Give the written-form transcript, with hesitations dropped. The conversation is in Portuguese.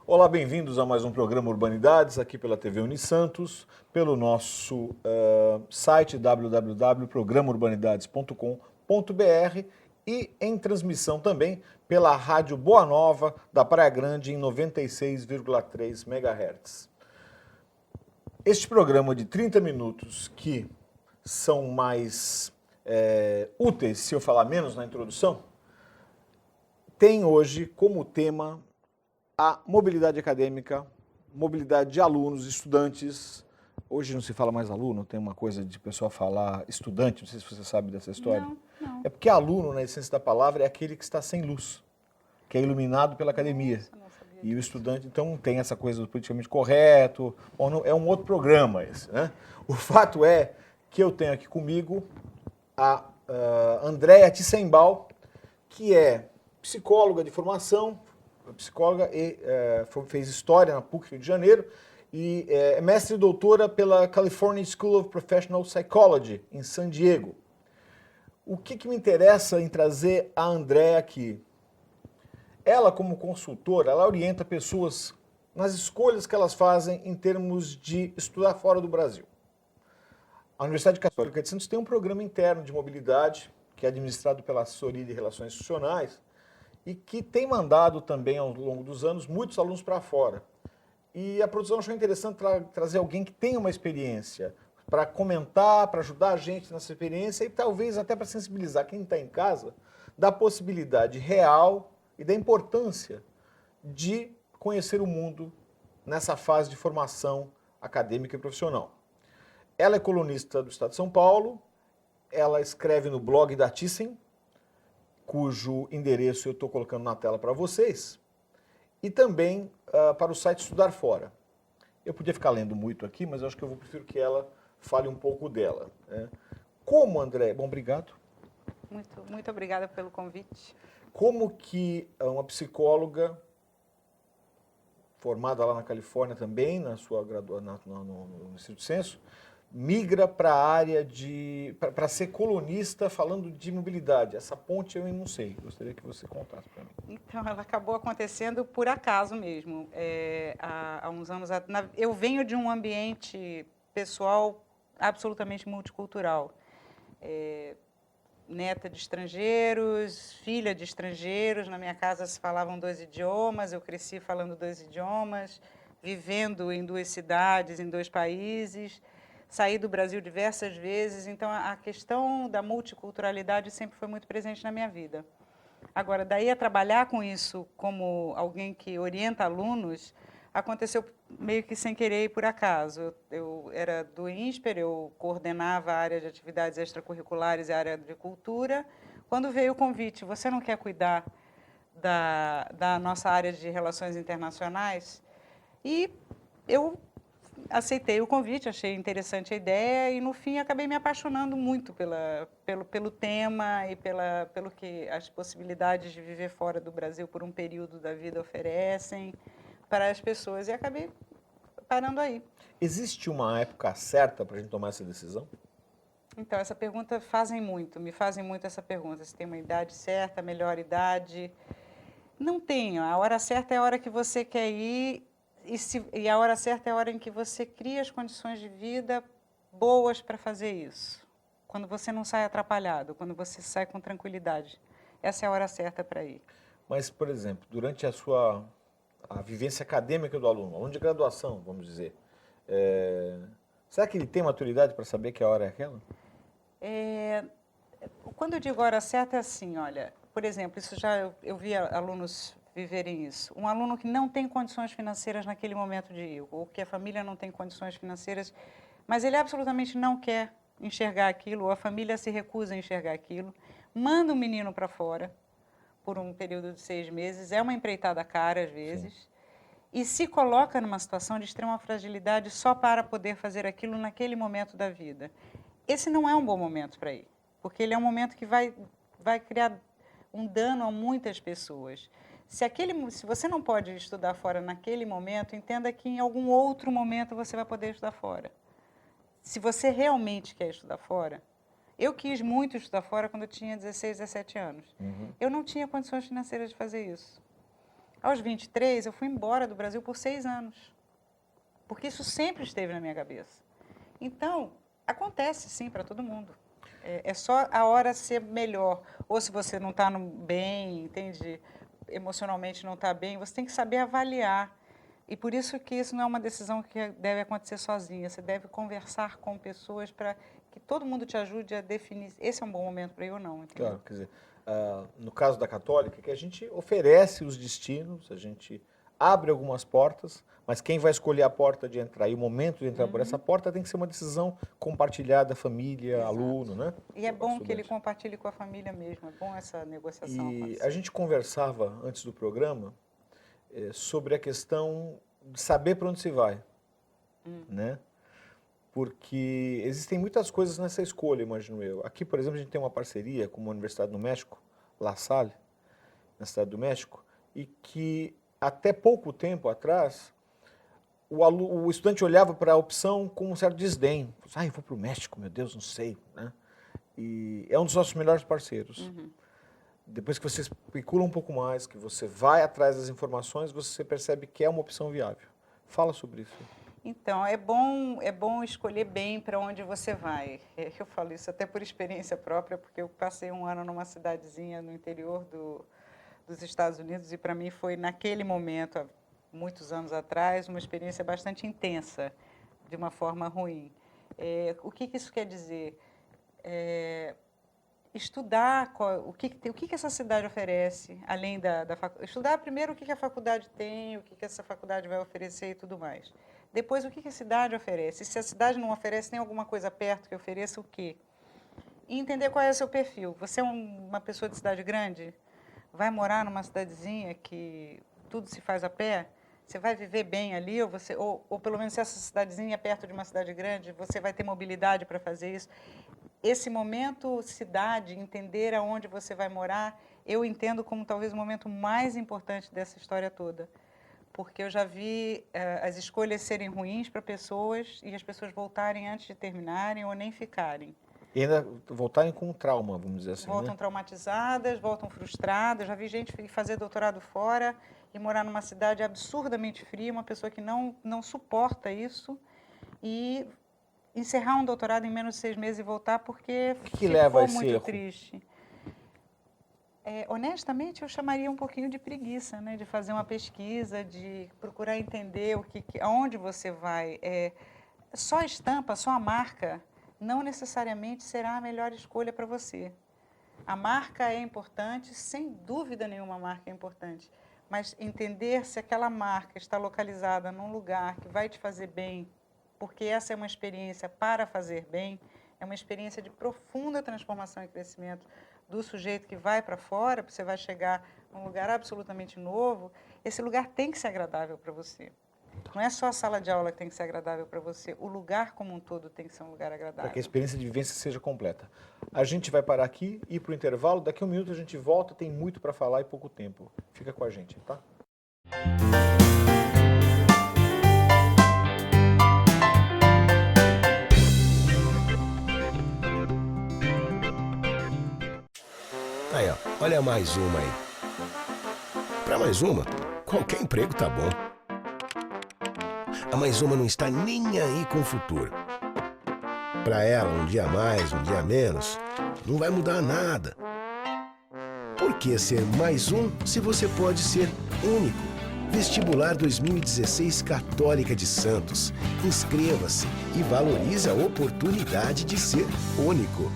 Olá, bem-vindos a mais um programa Urbanidades, aqui pela TV Unisantos, pelo nosso site www.programaurbanidades.com.br e em transmissão também pela Rádio Boa Nova da Praia Grande em 96,3 MHz. Este programa de 30 minutos que são mais úteis, se eu falar menos na introdução, tem hoje como tema a mobilidade acadêmica, mobilidade de alunos, estudantes. Hoje não se fala mais aluno, tem uma coisa de pessoal falar estudante, não sei se você sabe dessa história. Não. É porque aluno, na essência da palavra, é aquele que está sem luz, que é iluminado pela academia. Nossa, não sabia E o disso. estudante, então, tem essa coisa do politicamente correto, ou não, é um outro programa esse, né? O fato é que eu tenho aqui comigo a Andréa Tissenbaum, que é psicóloga de formação, psicóloga e fez história na PUC Rio de Janeiro e é mestre e doutora pela California School of Professional Psychology em San Diego. O que me interessa em trazer a Andréa aqui? Ela, como consultora, ela orienta pessoas nas escolhas que elas fazem em termos de estudar fora do Brasil. A Universidade Católica de Santos tem um programa interno de mobilidade que é administrado pela Assessoria de Relações Institucionais e que tem mandado também, ao longo dos anos, muitos alunos para fora. E a produção achou interessante trazer alguém que tenha uma experiência para comentar, para ajudar a gente nessa experiência e talvez até para sensibilizar quem está em casa da possibilidade real e da importância de conhecer o mundo nessa fase de formação acadêmica e profissional. Ela é colunista do Estado de São Paulo, ela escreve no blog da Thyssen, cujo endereço eu estou colocando na tela para vocês, e também para o site Estudar Fora. Eu podia ficar lendo muito aqui, mas eu acho que eu prefiro que ela fale um pouco dela. Como, André? Bom, obrigado. Muito obrigada pelo convite. Como que uma psicóloga formada lá na Califórnia também, na sua no Instituto Censo, migra para a área para ser colunista falando de mobilidade. Essa ponte eu não sei, gostaria que você contasse para mim. Então, ela acabou acontecendo por acaso mesmo. Há uns anos atrás, eu venho de um ambiente pessoal absolutamente multicultural. Neta de estrangeiros, filha de estrangeiros, na minha casa se falavam 2 idiomas, eu cresci falando 2 idiomas, vivendo em 2 cidades, em 2 países, saí do Brasil diversas vezes, então a questão da multiculturalidade sempre foi muito presente na minha vida. Agora, daí a trabalhar com isso como alguém que orienta alunos, aconteceu meio que sem querer e por acaso. Eu era do INSPER, eu coordenava a área de atividades extracurriculares e a área de cultura. Quando veio o convite, você não quer cuidar da nossa área de relações internacionais? E eu aceitei o convite, achei interessante a ideia e, no fim, acabei me apaixonando muito pelo tema e pelo que as possibilidades de viver fora do Brasil por um período da vida oferecem para as pessoas e acabei parando aí. Existe uma época certa para a gente tomar essa decisão? Então, essa pergunta me fazem muito essa pergunta, se tem uma idade certa, a melhor idade. Não tenho, a hora certa é a hora que você quer ir e a hora certa é a hora em que você cria as condições de vida boas para fazer isso. Quando você não sai atrapalhado, quando você sai com tranquilidade. Essa é a hora certa para ir. Mas, por exemplo, durante a vivência acadêmica do aluno de graduação, vamos dizer, será que ele tem maturidade para saber que a hora é aquela? Quando eu digo hora certa é assim, olha, por exemplo, isso já eu vi alunos viverem isso. Um aluno que não tem condições financeiras naquele momento de ir, ou que a família não tem condições financeiras, mas ele absolutamente não quer enxergar aquilo, ou a família se recusa a enxergar aquilo, manda o menino para fora por um período de 6 meses, é uma empreitada cara às vezes, sim, e se coloca numa situação de extrema fragilidade só para poder fazer aquilo naquele momento da vida. Esse não é um bom momento para ir, porque ele é um momento que vai criar um dano a muitas pessoas. Se você não pode estudar fora naquele momento, entenda que em algum outro momento você vai poder estudar fora. Se você realmente quer estudar fora, eu quis muito estudar fora quando eu tinha 16, 17 anos. Eu não tinha condições financeiras de fazer isso. Aos 23, eu fui embora do Brasil por 6 anos, porque isso sempre esteve na minha cabeça. Então, acontece sim para todo mundo. É só a hora ser melhor. Ou se você não está bem, entende? Emocionalmente não está bem, você tem que saber avaliar. E por isso que isso não é uma decisão que deve acontecer sozinha. Você deve conversar com pessoas para que todo mundo te ajude a definir esse é um bom momento para ir ou não. Entendeu? Claro, quer dizer, no caso da Católica, que a gente oferece os destinos, a gente abre algumas portas, mas quem vai escolher a porta de entrar e o momento de entrar por essa porta tem que ser uma decisão compartilhada, família, Exato. aluno, né? E é bom que ele compartilhe com a família mesmo, é bom essa negociação. E a gente conversava antes do programa sobre a questão de saber para onde se vai, né? Porque existem muitas coisas nessa escolha, imagino eu. Aqui, por exemplo, a gente tem uma parceria com uma universidade no México, La Salle, na cidade do México, e que até pouco tempo atrás o estudante olhava para a opção com um certo desdém. Eu vou para o México, meu Deus, não sei, né? E é um dos nossos melhores parceiros. Depois que você especula um pouco mais, que você vai atrás das informações, você percebe que é uma opção viável. Fala sobre isso. Então, é bom escolher bem para onde você vai. Eu falo isso até por experiência própria, porque eu passei um ano numa cidadezinha no interior dos Estados Unidos e para mim foi, naquele momento, há muitos anos atrás, uma experiência bastante intensa, de uma forma ruim. O que isso quer dizer? Estudar o que essa cidade oferece, além da faculdade. Estudar primeiro o que a faculdade tem, o que essa faculdade vai oferecer e tudo mais. Depois, o que a cidade oferece. E se a cidade não oferece, tem alguma coisa perto que ofereça o quê? E entender qual é o seu perfil. Você é uma pessoa de cidade grande? Vai morar numa cidadezinha que tudo se faz a pé? Você vai viver bem ali? Ou pelo menos se essa cidadezinha é perto de uma cidade grande, você vai ter mobilidade para fazer isso? Esse momento, cidade, entender aonde você vai morar, eu entendo como talvez o momento mais importante dessa história toda. Porque eu já vi as escolhas serem ruins para pessoas e as pessoas voltarem antes de terminarem ou nem ficarem. E ainda voltarem com trauma, vamos dizer assim, voltam traumatizadas, voltam frustradas. Já vi gente fazer doutorado fora e morar numa cidade absurdamente fria, uma pessoa que não suporta isso, e encerrar um doutorado em menos de 6 meses e voltar porque que leva a esse muito erro? Triste. Honestamente, eu chamaria um pouquinho de preguiça, né? De fazer uma pesquisa, de procurar entender aonde você vai. Só a estampa, só a marca, não necessariamente será a melhor escolha para você. A marca é importante, sem dúvida nenhuma a marca é importante, mas entender se aquela marca está localizada num lugar que vai te fazer bem, porque essa é uma experiência para fazer bem, é uma experiência de profunda transformação e crescimento do sujeito que vai para fora, você vai chegar num lugar absolutamente novo, esse lugar tem que ser agradável para você. Não é só a sala de aula que tem que ser agradável para você, o lugar como um todo tem que ser um lugar agradável. Para que a experiência de vivência seja completa. A gente vai parar aqui, ir para o intervalo, daqui a 1 minuto a gente volta, tem muito para falar e pouco tempo. Fica com a gente, tá? Aí, ó, olha mais uma aí. Para mais uma, qualquer emprego tá bom. A Mais Uma não está nem aí com o futuro. Para ela, um dia mais, um dia menos, não vai mudar nada. Por que ser mais um se você pode ser único? Vestibular 2016 Católica de Santos. Inscreva-se e valorize a oportunidade de ser único.